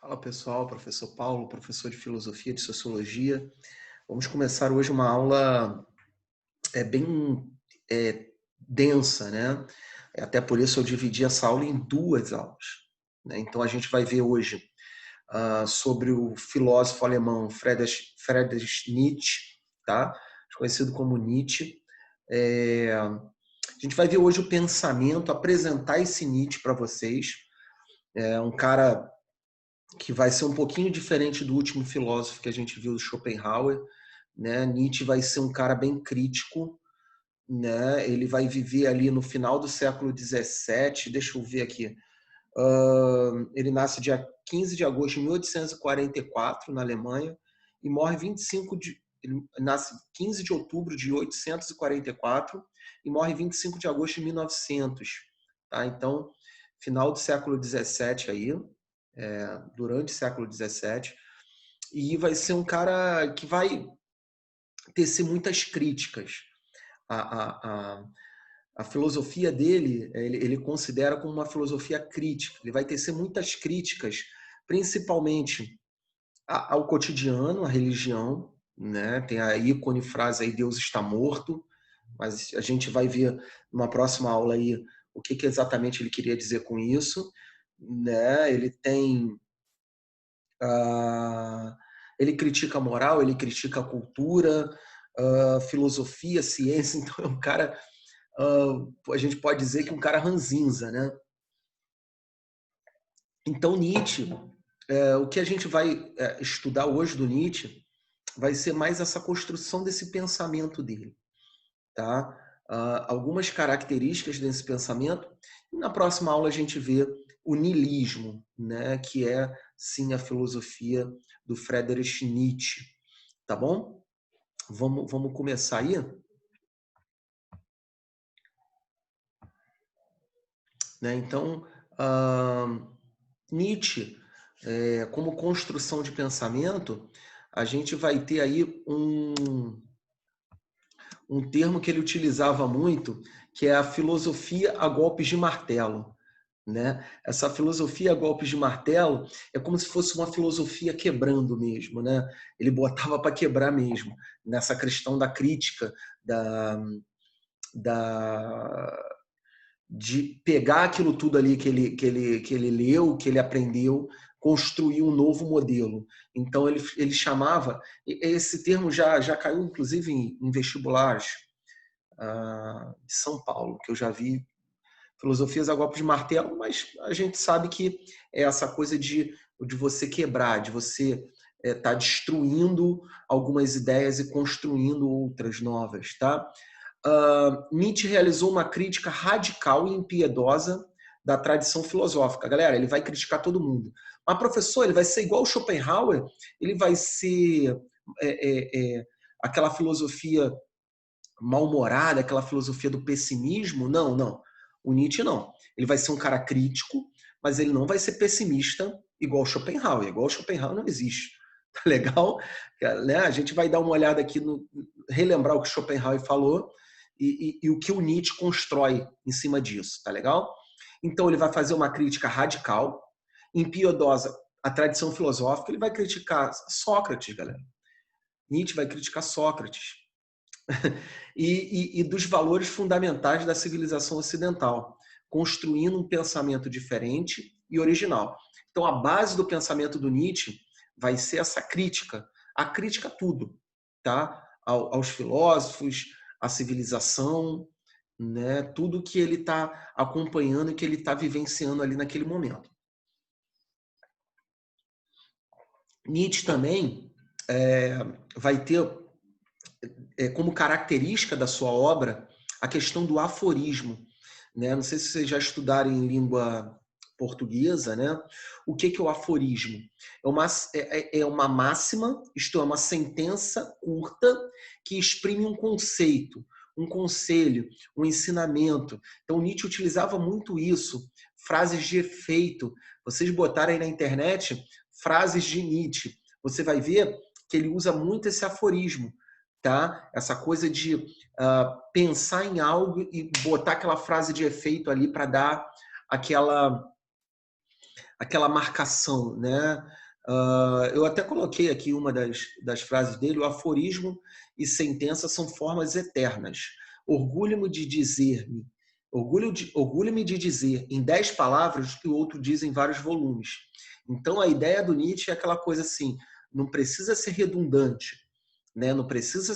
Fala pessoal, professor Paulo, professor de filosofia, de sociologia. Vamos começar hoje uma aula bem densa, né? Até por isso eu dividi essa aula em duas aulas, né? Então a gente vai ver hoje sobre o filósofo alemão Friedrich Nietzsche, tá? Conhecido como Nietzsche. A gente vai ver hoje o pensamento, apresentar esse Nietzsche para vocês. É um cara que vai ser um pouquinho diferente do último filósofo que a gente viu, Schopenhauer, né? Nietzsche vai ser um cara bem crítico, né? Ele vai viver ali no final do século XVII, deixa eu ver aqui. Ele nasce dia 15 de agosto de 1844 na Alemanha e morre 25 de ele nasce 15 de outubro de 844 e morre 25 de agosto de 1900, tá? Então, final do século XVII aí, durante o século XVII, e vai ser um cara que vai tecer muitas críticas. A, a, a, a filosofia dele, ele considera como uma filosofia crítica. Ele vai tecer muitas críticas, principalmente ao cotidiano, à religião, né? Tem a ícone frase aí, Deus está morto, mas a gente vai ver numa próxima aula aí o que exatamente ele queria dizer com isso, né? Ele tem ele critica a moral, ele critica a cultura, filosofia, ciência. Então é um cara, a gente pode dizer que é um cara ranzinza, né? Então Nietzsche, o que a gente vai estudar hoje do Nietzsche vai ser mais essa construção desse pensamento dele, tá? Algumas características desse pensamento. E na próxima aula a gente vê o niilismo, né? Que é sim a filosofia do Friedrich Nietzsche, tá bom? Vamos começar aí, né? Então, Nietzsche, como construção de pensamento, a gente vai ter aí um termo que ele utilizava muito, que é a filosofia a golpes de martelo, né? Essa filosofia a golpes de martelo é como se fosse uma filosofia quebrando mesmo, né? Ele botava para quebrar mesmo, nessa questão da crítica, da de pegar aquilo tudo ali que ele leu, que ele aprendeu, construir um novo modelo. Então ele chamava, esse termo já caiu inclusive em vestibulares de São Paulo, que eu já vi filosofias a golpe de martelo, mas a gente sabe que é essa coisa de você quebrar, de você tá destruindo algumas ideias e construindo outras novas, tá? Nietzsche realizou uma crítica radical e impiedosa da tradição filosófica. Galera, ele vai criticar todo mundo. Mas, professor, ele vai ser igual o Schopenhauer? Ele vai ser aquela filosofia mal-humorada, aquela filosofia do pessimismo? Não, não. O Nietzsche não. Ele vai ser um cara crítico, mas ele não vai ser pessimista igual o Schopenhauer. Igual o Schopenhauer não existe. Tá legal? Né? A gente vai dar uma olhada aqui, relembrar o que Schopenhauer falou e o que o Nietzsche constrói em cima disso. Tá legal? Então ele vai fazer uma crítica radical, impiedosa à tradição filosófica. Ele vai criticar Sócrates, galera. Nietzsche vai criticar Sócrates e dos valores fundamentais da civilização ocidental, construindo um pensamento diferente e original. Então, a base do pensamento do Nietzsche vai ser essa crítica, a crítica a tudo, tá? Aos filósofos, à civilização, né? Tudo que ele está acompanhando e que ele está vivenciando ali naquele momento. Nietzsche também vai ter como característica da sua obra a questão do aforismo, né? Não sei se vocês já estudaram em língua portuguesa, né? O que é o aforismo? É uma máxima, isto é, uma sentença curta que exprime um conceito, um conselho, um ensinamento. Então, Nietzsche utilizava muito isso, frases de efeito. Vocês botarem aí na internet frases de Nietzsche, você vai ver que ele usa muito esse aforismo, tá? Essa coisa de pensar em algo e botar aquela frase de efeito ali para dar aquela aquela marcação, né? Eu até coloquei aqui uma das frases dele: o aforismo e sentença são formas eternas. Orgulho-me de dizer-me, orgulho-me de dizer em 10 palavras o que o outro diz em vários volumes. Então a ideia do Nietzsche é aquela coisa assim, não precisa ser redundante, né? Não precisa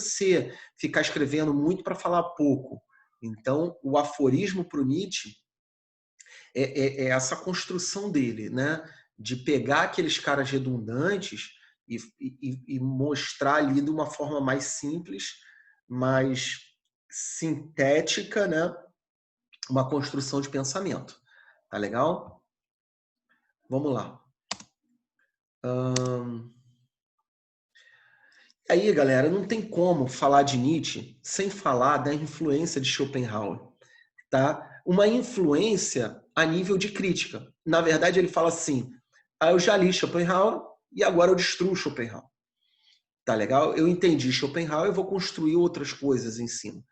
ficar escrevendo muito para falar pouco. Então o aforismo para o Nietzsche é essa construção dele, né? De pegar aqueles caras redundantes e mostrar ali de uma forma mais simples, mais sintética, né? Uma construção de pensamento. Tá legal? Vamos lá. Aí, galera, não tem como falar de Nietzsche sem falar da influência de Schopenhauer. Tá? Uma influência a nível de crítica. Na verdade, ele fala assim: eu já li Schopenhauer e agora eu destruo Schopenhauer. Tá legal? Eu entendi Schopenhauer e vou construir outras coisas em cima.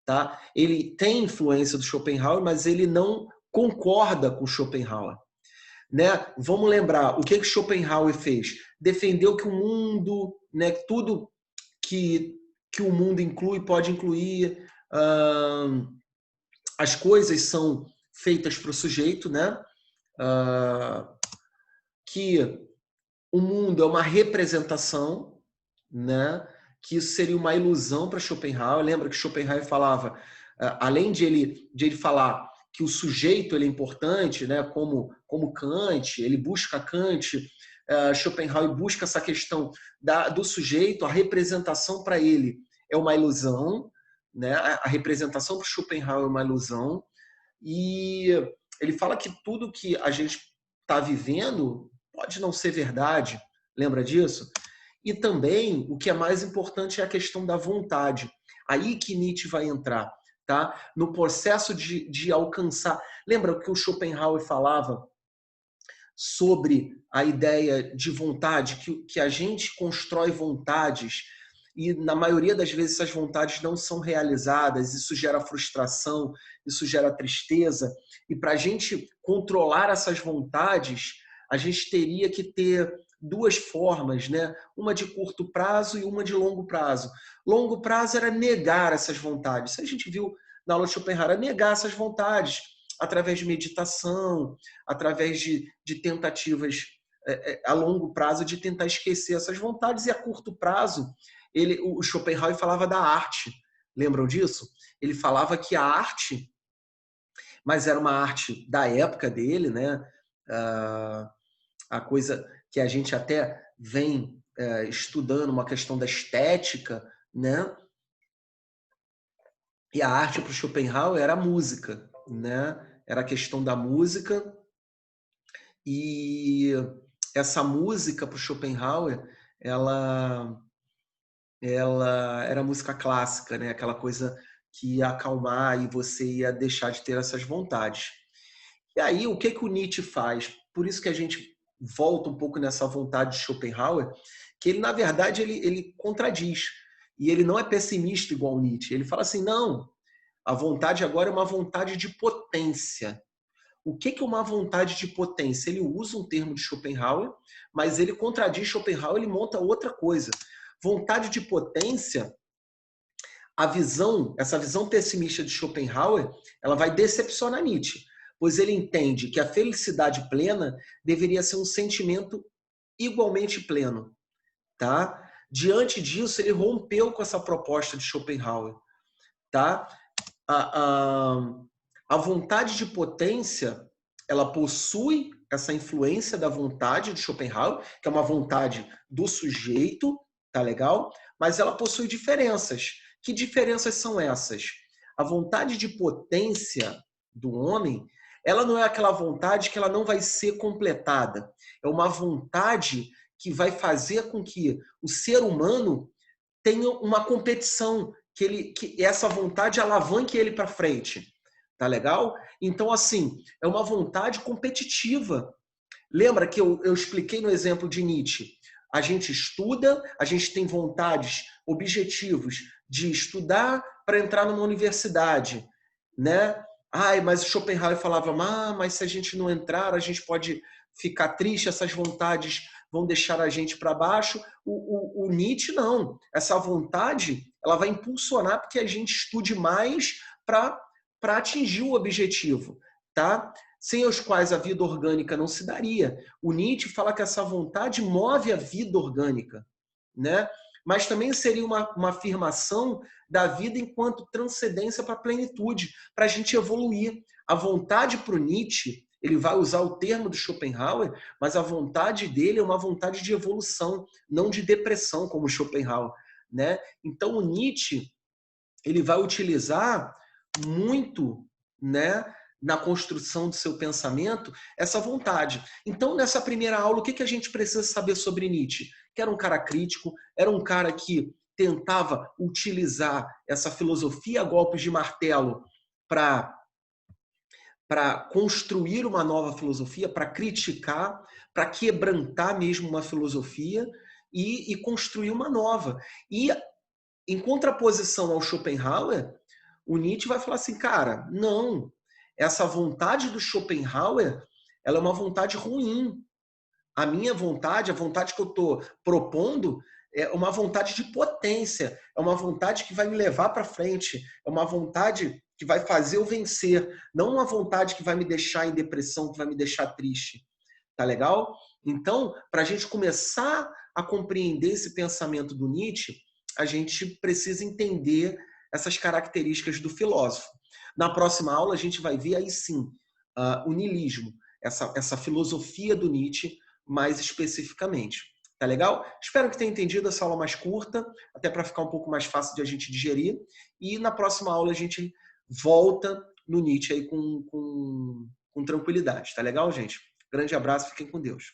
Tá? Ele tem influência do Schopenhauer, mas ele não concorda com Schopenhauer. Né? Vamos lembrar, o que Schopenhauer fez? Defendeu que o mundo, né, tudo que o mundo inclui, pode incluir, as coisas são feitas para o sujeito, né? Que o mundo é uma representação, né? Que isso seria uma ilusão para Schopenhauer. Lembra que Schopenhauer falava, além de ele falar que o sujeito ele é importante, né? Como Kant, ele busca Kant, Schopenhauer busca essa questão do sujeito, a representação para ele é uma ilusão, né? A representação para Schopenhauer é uma ilusão, e ele fala que tudo que a gente está vivendo pode não ser verdade, lembra disso? E também, o que é mais importante é a questão da vontade. Aí que Nietzsche vai entrar, tá? No processo de alcançar. Lembra que o Schopenhauer falava sobre a ideia de vontade, que a gente constrói vontades e, na maioria das vezes, essas vontades não são realizadas, isso gera frustração, isso gera tristeza, e para a gente controlar essas vontades, a gente teria que ter duas formas, né? Uma de curto prazo e uma de longo prazo. Longo prazo era negar essas vontades. Isso a gente viu na aula de Schopenhauer, era negar essas vontades através de meditação, através de tentativas a longo prazo de tentar esquecer essas vontades, e a curto prazo o Schopenhauer falava da arte. Lembram disso? Ele falava que a arte, mas era uma arte da época dele, né? A coisa que a gente até vem estudando, uma questão da estética, né? E a arte para o Schopenhauer era a música, né? Era a questão da música, e essa música para o Schopenhauer, ela era música clássica, né? Aquela coisa que ia acalmar e você ia deixar de ter essas vontades. E aí, o que o Nietzsche faz? Por isso que a gente volta um pouco nessa vontade de Schopenhauer, que ele, na verdade, ele contradiz. E ele não é pessimista igual o Nietzsche. Ele fala assim, não, a vontade agora é uma vontade de potência. O que é uma vontade de potência? Ele usa um termo de Schopenhauer, mas ele contradiz Schopenhauer, ele monta outra coisa. Vontade de potência, essa visão pessimista de Schopenhauer, ela vai decepcionar Nietzsche, pois ele entende que a felicidade plena deveria ser um sentimento igualmente pleno, tá? Diante disso, ele rompeu com essa proposta de Schopenhauer, tá? A vontade de potência, ela possui essa influência da vontade de Schopenhauer, que é uma vontade do sujeito, tá legal? Mas ela possui diferenças. Que diferenças são essas? A vontade de potência do homem, ela não é aquela vontade que ela não vai ser completada. É uma vontade que vai fazer com que o ser humano tenha uma competição, que essa vontade alavanque ele para frente. Tá legal? Então, assim, é uma vontade competitiva. Lembra que eu expliquei no exemplo de Nietzsche? A gente estuda, a gente tem vontades, objetivos de estudar para entrar numa universidade, né? Mas o Schopenhauer falava, mas se a gente não entrar, a gente pode ficar triste, essas vontades vão deixar a gente para baixo. O Nietzsche não. Essa vontade, ela vai impulsionar porque a gente estude mais para atingir o objetivo, tá? Sem os quais a vida orgânica não se daria. O Nietzsche fala que essa vontade move a vida orgânica, né? Mas também seria uma afirmação da vida enquanto transcendência para a plenitude, para a gente evoluir. A vontade para o Nietzsche, ele vai usar o termo do Schopenhauer, mas a vontade dele é uma vontade de evolução, não de depressão, como Schopenhauer, né? Então, o Nietzsche, ele vai utilizar muito, né, na construção do seu pensamento, essa vontade. Então, nessa primeira aula, o que a gente precisa saber sobre Nietzsche? Que era um cara crítico, era um cara que tentava utilizar essa filosofia a golpes de martelo para construir uma nova filosofia, para criticar, para quebrantar mesmo uma filosofia e construir uma nova. E, em contraposição ao Schopenhauer, o Nietzsche vai falar assim, cara, não, essa vontade do Schopenhauer, ela é uma vontade ruim. A minha vontade, a vontade que eu estou propondo, é uma vontade de potência, é uma vontade que vai me levar para frente, é uma vontade que vai fazer eu vencer, não uma vontade que vai me deixar em depressão, que vai me deixar triste. Tá legal? Então, para a gente começar a compreender esse pensamento do Nietzsche, a gente precisa entender essas características do filósofo. Na próxima aula, a gente vai ver aí sim o niilismo, essa filosofia do Nietzsche, mais especificamente. Tá legal? Espero que tenha entendido essa aula mais curta, até para ficar um pouco mais fácil de a gente digerir. E na próxima aula a gente volta no Nietzsche aí com tranquilidade. Tá legal, gente? Grande abraço, fiquem com Deus.